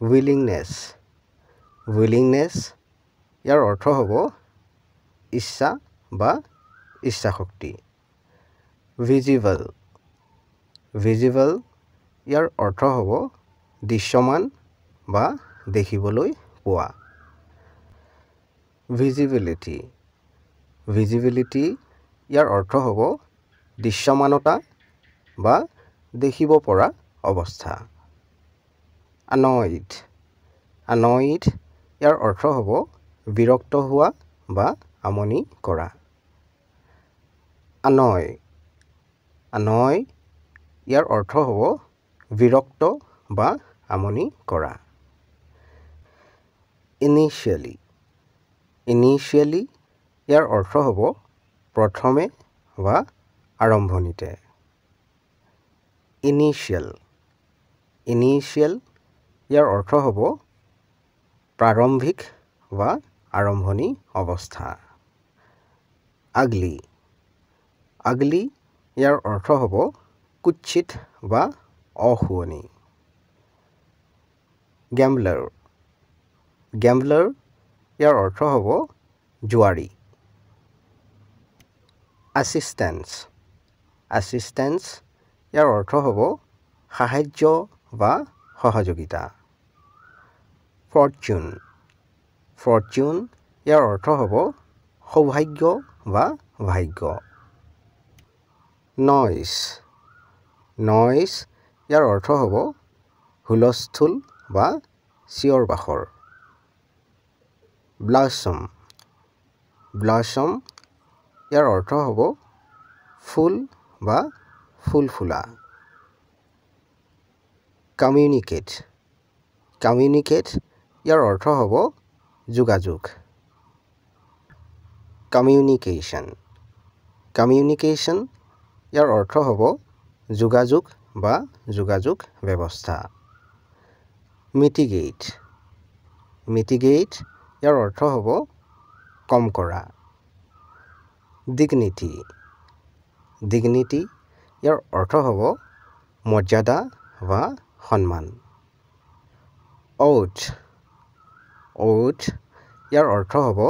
willingness willingness ইয়াৰ অৰ্থ হ'ব ইচ্ছা বা ইচ্ছা শক্তি visible visible ইয়াৰ অৰ্থ হ'ব দৃশ্যমান বা দেখিবলৈ পোৱা visibility visibility ইয়াৰ অৰ্থ হ'ব দৃশ্যমানতা বা দেখিব পৰা অৱস্থা annoyed annoyed ইয়াৰ অৰ্থ হ'ব বিৰক্ত হোৱা বা আমনি কৰা annoy annoy ইয়াৰ অৰ্থ হ'ব বিৰক্ত বা আমনি কৰা initially initially ইয়াৰ অৰ্থ হ'ব প্ৰথমে বা আৰম্ভণিতে initial initial ইয়াৰ অৰ্থ হ'ব প্ৰাৰম্ভিক বা আৰম্ভণি অৱস্থা ugly ugly ইয়াৰ অৰ্থ হ'ব কুৎসিত বা অশুৱনি gambler gambler ইয়াৰ অৰ্থ হ'ব জুৱাৰী assistance assistance ইয়াৰ অৰ্থ হ'ব সাহায্য বা সহযোগিতা fortune fortune ইয়াৰ অৰ্থ হ'ব সৌভাগ্য বা ভাগ্য noise noise ইয়াৰ অৰ্থ হ'ব হুলস্থুল বা চিঞৰ বাখৰ blossom blossom ইয়াৰ অৰ্থ হ'ব ফুল বা ফুল ফুলা communicate communicate ইয়াৰ অৰ্থ হ'ব যোগাযোগ communication communication ইয়াৰ অৰ্থ হ'ব যোগাযোগ বা যোগাযোগ ব্যৱস্থা mitigate mitigate ইয়াৰ অৰ্থ হ'ব কম কৰা dignity dignity ইয়াৰ অৰ্থ হ'ব মৰ্যাদা বা সন্মান oath oath ইয়াৰ অৰ্থ হ'ব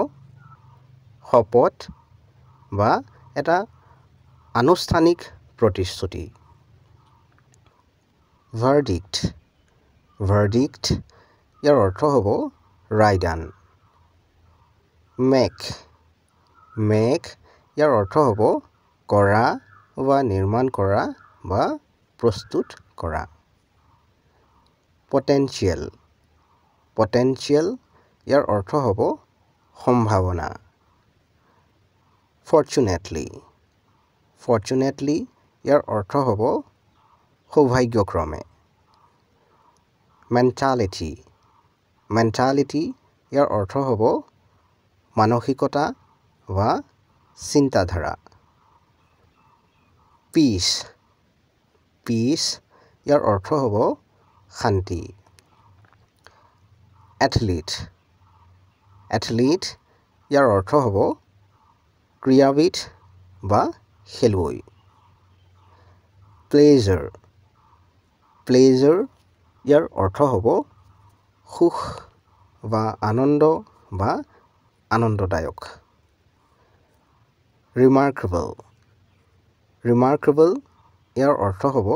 শপত বা এটা আনুষ্ঠানিক প্ৰতিশ্ৰুতি verdict verdict ইয়াৰ অৰ্থ হ'ব ৰায়দান make make ইয়াৰ অৰ্থ হ'ব কৰা বা নিৰ্মাণ কৰা বা প্ৰস্তুত কৰা potential potential ইয়াৰ অৰ্থ হ'ব সম্ভাৱনা fortunately fortunately ইয়াৰ অৰ্থ হ'ব সৌভাগ্যক্ৰমে mentality mentality ইয়াৰ অৰ্থ হ'ব মানসিকতা বা চিন্তাধাৰা peace peace ইয়াৰ অৰ্থ হ'ব শান্তি athlete athlete ইয়াৰ অৰ্থ হ'ব ক্ৰীড়াবিদ বা খেলুৱৈ pleasure pleasure ইয়াৰ অৰ্থ হ'ব সুখ বা আনন্দ বা আনন্দদায়ক remarkable remarkable ইয়াৰ অৰ্থ হ'ব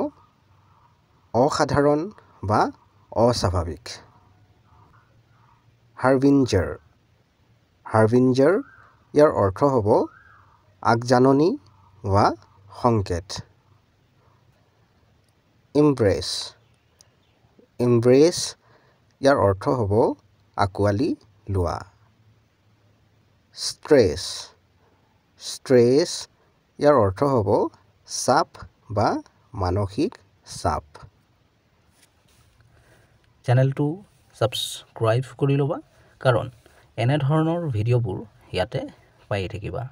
অসাধাৰণ বা অস্বাভাৱিক harbinger harbinger ইয়াৰ অৰ্থ হ'ব আগজাননী বা সংকেত embrace embrace ইয়াৰ অৰ্থ হ'ব আঁকোৱালি লোৱা stress stress ইয়াৰ অৰ্থ হ'ব চাপ বা মানসিক চাপ চেনেলটো ছাবস্ক্ৰাইব কৰি ল'বা কাৰণ এনে ধৰণৰ ভিডিঅ'বোৰ ইয়াতে পাই থাকিবা